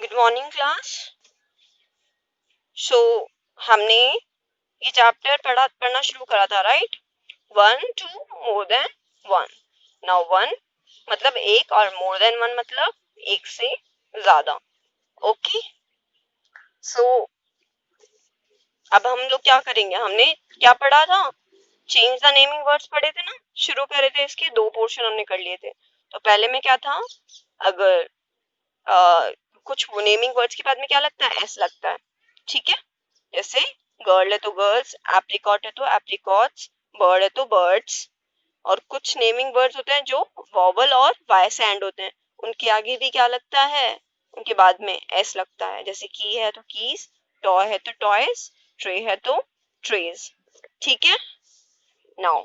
Good morning class. सो हमने ये chapter पढ़ना शुरू करा था, right? 1 to more than 1। Now 1 मतलब एक और more than 1 मतलब एक से ज्यादा। ओके, सो अब हम लोग क्या करेंगे? हमने क्या पढ़ा था? चेंज द नेमिंग वर्ड्स पढ़े थे ना, शुरू करे थे, इसके 2 पोर्शन हमने कर लिए थे। तो पहले में क्या था, अगर कुछ नेमिंग वर्ड्स के बाद में क्या लगता है? एस लगता है, ठीक है? जैसे गर्ल है तो गर्ल्स, एप्रिकॉट है तो एप्रिकॉट्स, बर्ड है तो बर्ड्स। और कुछ नेमिंग वर्ड्स होते हैं जो वॉवल और वाई से एंड होते हैं, उनके आगे भी क्या लगता है? उनके बाद में एस लगता है। जैसे की है तो कीज, टॉय है तो टॉयज, ट्रे है तो ट्रेज, ठीक है? नाउ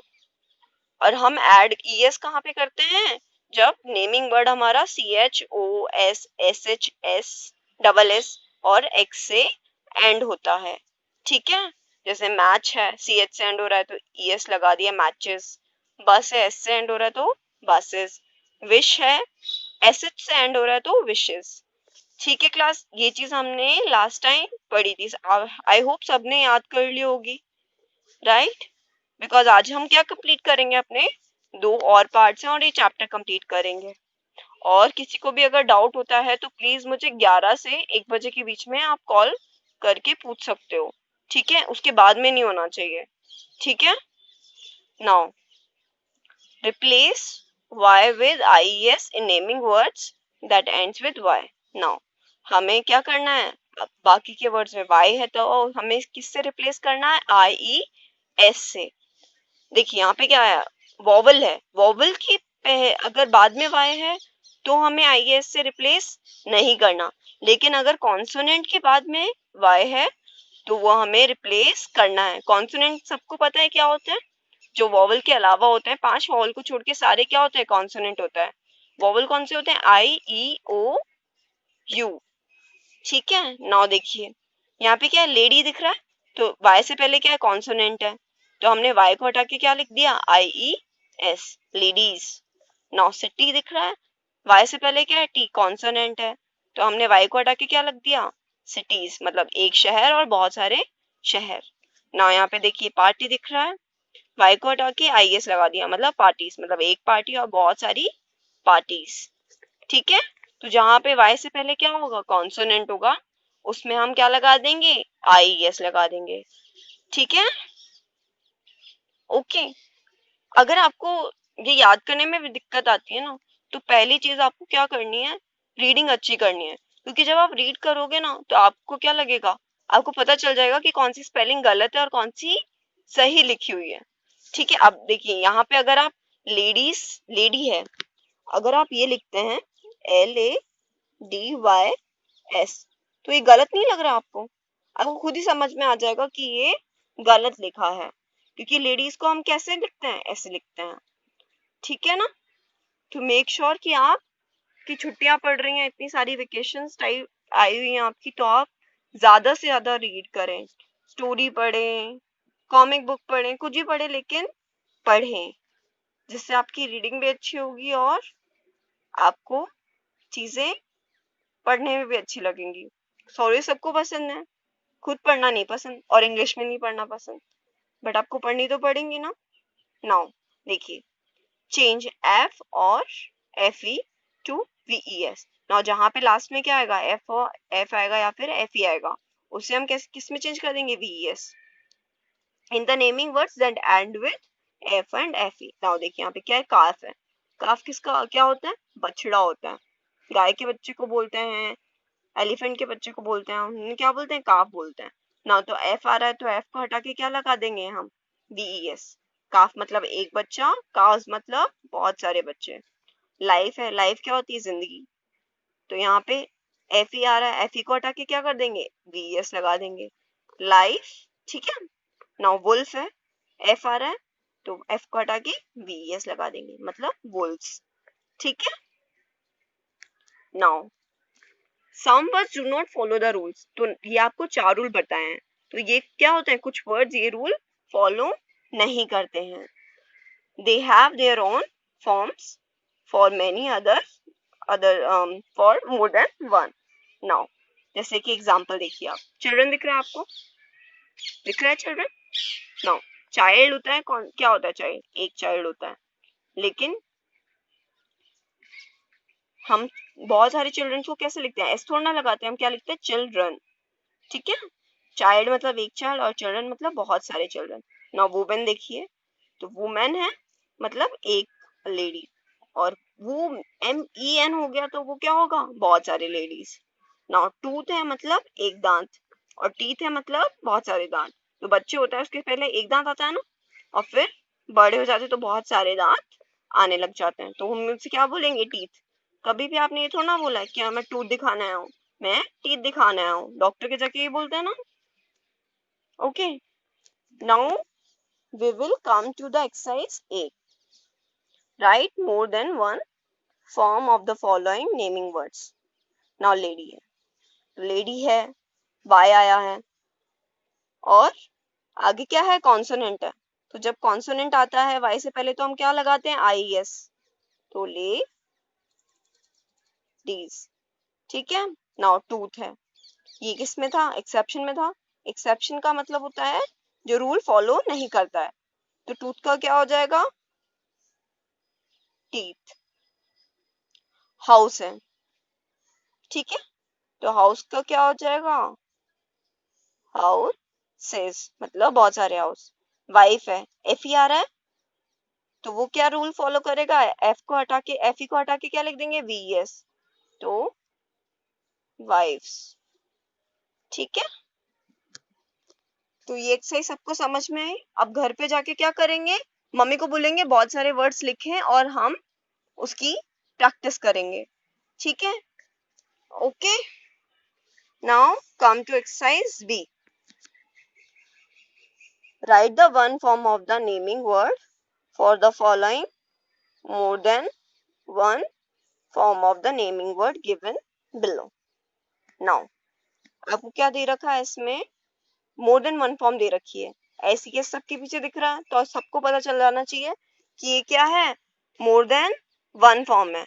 और हम ऐड ईएस कहाँ पे करते हैं? जब नेमिंग वर्ड हमारा C H O S S H S double S और एक्स से एंड होता है, ठीक है? जैसे मैच है, सी एच से एंड हो रहा है तो ईएस लगा दिया, मैचेस। बस है, एस से एंड हो रहा है तो बसेस। विश है, एस एच से एंड हो रहा है तो विशेस, ठीक है क्लास? ये चीज हमने लास्ट टाइम पढ़ी थी, आई होप सबने याद कर ली होगी, राइट? बिकॉज आज हम क्या कंप्लीट करेंगे? अपने 2 और पार्ट्स हैं और ये चैप्टर कंप्लीट करेंगे। और किसी को भी अगर डाउट होता है तो प्लीज मुझे 11 से 1 बजे के बीच में आप कॉल करके पूछ सकते हो, ठीक है? उसके बाद में नहीं होना चाहिए, ठीक है? Now replace y with ies in naming words that ends with y। Now हमें क्या करना है? अब बाकी के वर्ड्स में y है तो हमें किससे रिप्लेस करना है? ies से। देखिए यहाँ पे क्या है, वॉवल है, वॉवल की अगर बाद में वाई है तो हमें आईएस से रिप्लेस नहीं करना, लेकिन अगर कॉन्सोनेंट के बाद में वाई है तो वो हमें रिप्लेस करना है। कॉन्सोनेंट सबको पता है क्या होता है? जो वॉवल के अलावा होते हैं, 5 वॉवल को छोड़ के सारे क्या होते हैं? कॉन्सोनेंट होता है। वॉवल कौन से होते हैं? आई ई ओ यू, ठीक है? नाउ देखिए यहाँ पे क्या है, लेडी दिख रहा है तो वाई से पहले क्या है? कॉन्सोनेंट है, तो हमने वाई को हटा के क्या लिख दिया? I E S, ladies. Now city दिख रहा है, वाई से पहले क्या है? टी, कॉन्सोनेंट है, तो हमने वाई को हटा के क्या लिख दिया? सिटीज, मतलब एक शहर और बहुत सारे शहर। नाउ यहाँ पे देखिए पार्टी दिख रहा है, वाई को हटा के आई एस लगा दिया, मतलब पार्टीज, मतलब एक पार्टी और बहुत सारी पार्टीज, ठीक है? तो जहां पे वाई से पहले क्या होगा? कॉन्सोनेंट होगा, उसमें हम क्या लगा देंगे? आई एस लगा देंगे, ठीक है? ओके, अगर आपको ये याद करने में भी दिक्कत आती है ना, तो पहली चीज आपको क्या करनी है? रीडिंग अच्छी करनी है, क्योंकि जब आप रीड करोगे ना तो आपको क्या लगेगा? आपको पता चल जाएगा कि कौन सी स्पेलिंग गलत है और कौन सी सही लिखी हुई है, ठीक है? अब देखिए यहाँ पे अगर आप लेडीज, लेडी है, अगर आप ये लिखते हैं LADYS तो ये गलत नहीं लग रहा आपको? आपको खुद ही समझ में आ जाएगा कि ये गलत लिखा है, क्योंकि लेडीज को हम कैसे लिखते हैं? ऐसे लिखते हैं, ठीक है ना? तो मेक श्योर कि आप की छुट्टियां पड़ रही हैं, इतनी सारी वेकेशंस टाइप आई हुई हैं आपकी, तो आप ज्यादा से ज्यादा रीड करें, स्टोरी पढ़ें, कॉमिक बुक पढ़ें, कुछ भी पढ़ें, लेकिन पढ़ें, जिससे आपकी रीडिंग भी अच्छी होगी और आपको चीजें पढ़ने में भी अच्छी लगेंगी। सॉरी सबको पसंद है, खुद पढ़ना नहीं पसंद और इंग्लिश में नहीं पढ़ना पसंद, बट आपको पढ़नी तो पड़ेंगी ना। नाउ देखिए, चेंज एफ और एफ ई टू वीईएस। नाउ जहां पे लास्ट में क्या आएगा? एफ आएगा या फिर एफ ई आएगा, उसे हम किस में चेंज कर देंगे? VES. In the naming words that end with F and F E. Now देखिए यहाँ पे क्या है? काफ है, काफ किसका क्या होता है? बछड़ा होता है। गाय के बच्चे को बोलते हैं, एलिफेंट के बच्चे को बोलते हैं, उन्हें क्या बोलते हैं? काफ बोलते हैं ना। तो एफ आ रहा है तो एफ को हटा के क्या लगा देंगे हम? बीईएस। काफ मतलब एक बच्चा, काउस मतलब बहुत सारे बच्चे। लाइफ है, लाइफ क्या होती है? जिंदगी। तो यहाँ पे एफ ई आ रहा है, एफ ई को हटा के क्या कर देंगे? बीईएस लगा देंगे, लाइफ, ठीक है? नाउ वुल्फ है, एफ आ रहा है तो एफ को हटा के बीईएस लगा देंगे, मतलब वुल्फ्स, ठीक है? Now some words do not follow the rules, तो ये आपको 4 रूल बताए हैं। तो ये क्या होता है? कुछ वर्ड्स ये रूल फॉलो नहीं करते हैं। they have their own forms for many other for more than one। now जैसे कि एग्जाम्पल देखिए, आप चिल्ड्रन दिख रहा है आपको, दिख रहा है चिल्ड्रन? नाउ चाइल्ड होता है कौन, क्या होता है चाइल्ड? एक चाइल्ड होता है, लेकिन हम बहुत सारे चिल्ड्रन को कैसे लिखते हैं? एस थोड़ा ना लगाते हैं, हम क्या लिखते हैं? चिल्ड्रन, ठीक है? चाइल्ड मतलब एक चाइल्ड और चिल्ड्रन मतलब बहुत सारे चिल्ड्रन। नाउ वुमेन देखिए, तो वुमेन है मतलब एक लेडी, और वो MEN हो गया तो वो क्या होगा? बहुत सारे लेडीज। नाउ टूथ है मतलब एक दांत, और टीथ है मतलब बहुत सारे दांत। तो बच्चे होता है उसके पहले एक दांत आता है ना, और फिर बड़े हो जाते तो बहुत सारे दांत आने लग जाते हैं, तो हम उससे क्या बोलेंगे? टीथ। कभी भी आपने ये थोड़ा ना बोला है कि मैं टूथ दिखाने आया हूँ, मैं टीथ दिखाने आया हूँ, डॉक्टर के जाके ये बोलते हैं ना। Okay, now we will come to the exercise 8. Write more than one form of the following naming words. Now lady है, lady है, y आया है, और आगे क्या है? कॉन्सोनेंट है, तो जब कॉन्सोनेंट आता है y से पहले तो हम क्या लगाते हैं? IES, तो ले डीज, ठीक है? नाउ टूथ है, ये किस में था? एक्सेप्शन में था। एक्सेप्शन का मतलब होता है जो रूल फॉलो नहीं करता है, तो टूथ का क्या हो जाएगा? टीथ। हाउस है, ठीक है, तो हाउस का क्या हो जाएगा? हाउसेस, मतलब बहुत सारे हाउस। वाइफ है, एफ ई आ रहा है, तो वो क्या रूल फॉलो करेगा? एफ को हटा के, एफ ई को हटा के क्या लिख देंगे? VES, तो वाइफ्स, ठीक है? तो ये एक्सरसाइज सबको समझ में आई। अब घर पे जाके क्या करेंगे? मम्मी को बोलेंगे बहुत सारे वर्ड्स लिखें और हम उसकी प्रैक्टिस करेंगे, ठीक है? Okay, now come to exercise B. Write the one form of the naming word for the following more than one form of the naming word given below. Now आपको क्या दे रखा है इसमें? मोर देन वन फॉर्म दे रखी है, ऐसी के सबके पीछे दिख रहा है, तो सबको पता चल जाना चाहिए कि ये क्या है? मोर देन वन फॉर्म है।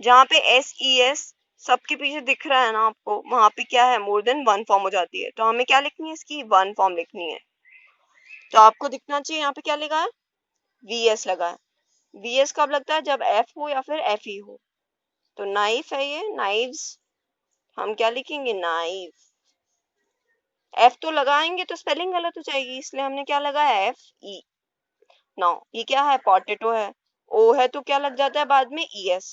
जहाँ पे SES सबके पीछे दिख रहा है ना आपको, वहां पे क्या है? मोर देन वन फॉर्म हो जाती है, तो हमें क्या लिखनी है? इसकी वन फॉर्म लिखनी है। तो आपको दिखना चाहिए यहाँ पे क्या लिखा है? VS लगा है। VS कब लगता है? जब F हो या फिर FE हो। तो नाइफ है ये, नाइव्स, हम क्या लिखेंगे? नाइफ। F तो लगाएंगे तो स्पेलिंग गलत हो जाएगी, इसलिए हमने क्या लगाया? FE। नाउ ये क्या है? पोटैटो है, O है तो क्या लग जाता है बाद में? ES।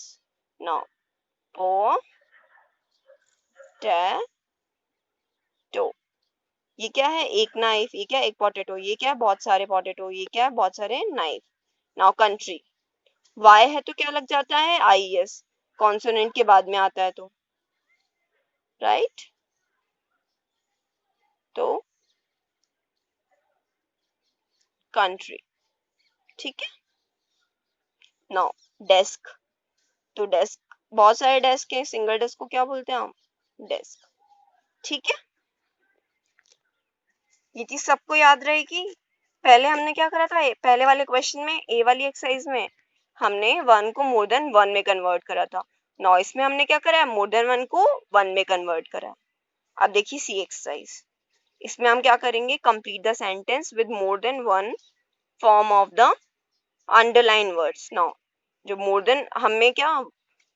नाउ पोटैटो, ये क्या है? एक नाइफ, ये क्या? एक पोटैटो, ये क्या है? बहुत सारे पोटैटो, ये क्या है? बहुत सारे नाइफ। नाउ कंट्री, Y है तो क्या लग जाता है? IES, कॉन्सोनेंट के बाद में आता है तो, राइट? तो कंट्री, ठीक है? नाउ डेस्क, तो डेस्क बहुत सारे डेस्क हैं, सिंगल डेस्क को क्या बोलते हैं हम? डेस्क, ठीक है? ये चीज सबको याद रहेगी। पहले हमने क्या करा था? पहले वाले क्वेश्चन में, ए वाली एक्सरसाइज में हमने वन को मोर देन वन में कन्वर्ट करा था। नाउ इसमें हमने क्या करा है? मोर देन वन को वन में कन्वर्ट करा। अब देखिए सी एक्सरसाइज, इसमें हम क्या करेंगे? Complete the sentence with more than one form of the underline words. Now जो मोर देन, हमें क्या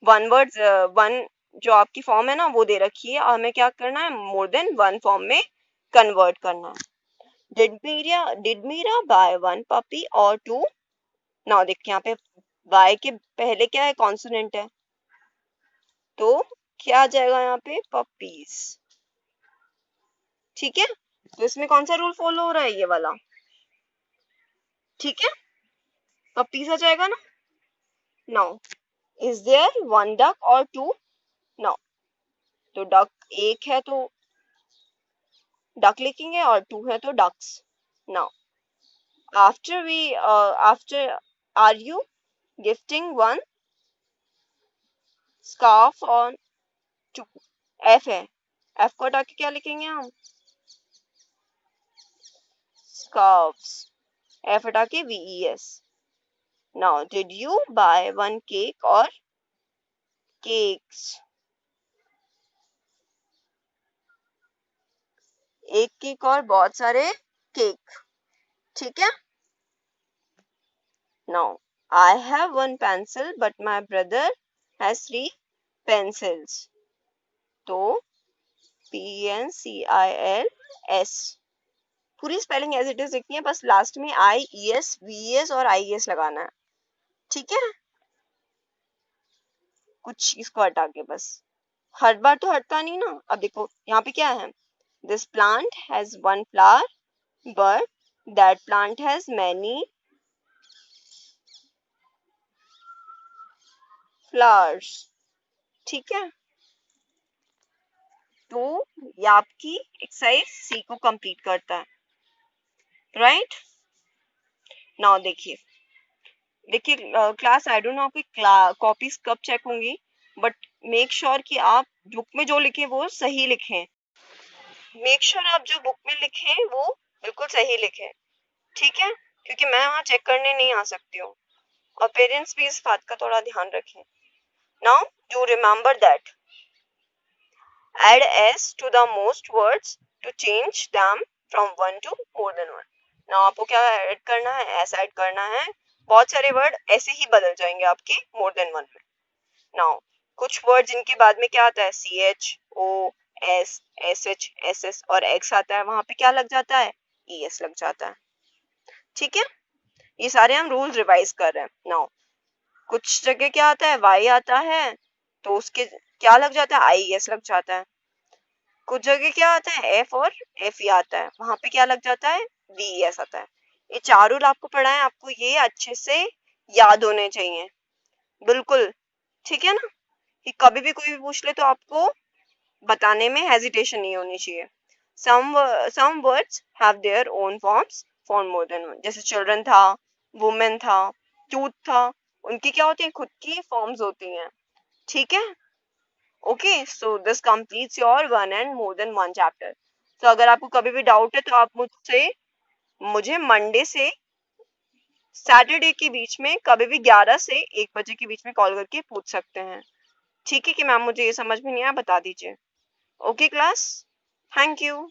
वन वर्ड्स, वन जो आपकी फॉर्म है ना वो दे रखी है, और हमें क्या करना है? मोर देन वन फॉर्म में कन्वर्ट करना है। Did Meera buy one puppy or two? Now देखिए यहाँ पे y के पहले क्या है? कॉन्सोनेंट है, तो क्या आ जाएगा यहाँ पे? पपीज, ठीक है? तो इसमें कौन सा रूल फॉलो हो रहा है? ये वाला, ठीक है? पपीज आ जाएगा ना। Now is there one duck और टू? नाउ तो डक एक है तो डक लिखेंगे, और टू है तो ducks. Now after are you gifting one scarf on two? F है, F को हटा के क्या लिखेंगे हम? scarves, F हटा के VES। now did you buy one cake or cakes? एक केक और बहुत सारे केक, ठीक है। Now I have 1 pencil but my brother has 3 pencils. तो PENCILS पूरी स्पेलिंग एज इट इज लिखनी है, बस लास्ट में IES VES और IES लगाना है, ठीक है। कुछ इसको हटा के, बस हर बार तो हटता नहीं ना। अब देखो यहाँ पे क्या है, this plant has 1 flower but that plant has many flowers, ठीक है। तो ये आपकी एक्सरसाइज सी को कंप्लीट करता है, राइट। नाउ देखिए क्लास, आई डोंट नो आपकी कॉपीज कब चेक होंगी, बट मेक श्योर कि आप बुक में जो लिखे वो सही लिखें। मेक श्योर आप जो बुक में लिखें वो बिल्कुल सही लिखें, ठीक है, क्योंकि मैं वहाँ चेक करने नहीं आ सकती हूँ, और पेरेंट्स भी इस बात का थोड़ा ध्यान रखें। Now you remember that add s to the most words to change them from one to more than one. Now आपको क्या ऐड करना है, s ऐड करना है, बहुत सारे वर्ड ऐसे ही बदल जाएंगे आपके more than one में। Now कुछ वर्ड जिनके बाद में क्या आता है, ch, o, s, sh, ss और x आता है, वहां पे क्या लग जाता है, es लग जाता है, ठीक है। ये सारे हम रूल्स रिवाइज कर रहे हैं। नाउ कुछ जगह क्या आता है, y आता है तो उसके क्या लग जाता है, IES लग जाता है। कुछ जगह क्या आता है, F और FE आता है, वहां पे क्या लग जाता है, VES आता है। ये चार रूल आपको पढ़ा है, आपको ये अच्छे से याद होने चाहिए, बिल्कुल, ठीक है ना, कि कभी भी कोई भी पूछ ले तो आपको बताने में हेजिटेशन नहीं होनी चाहिए। some words have their own forms for more than one, जैसे children था, women था, tooth था, उनकी क्या होती है, खुद की फॉर्म्स होती हैं, ठीक है। Okay, so this completes your 1 and more than 1 chapter. तो अगर आपको कभी भी डाउट है तो आप मुझे मंडे से सैटरडे के बीच में कभी भी 11 से 1 बजे के बीच में कॉल करके पूछ सकते हैं, ठीक है, कि मैम मुझे ये समझ में नहीं आया, बता दीजिए। Okay class, thank you.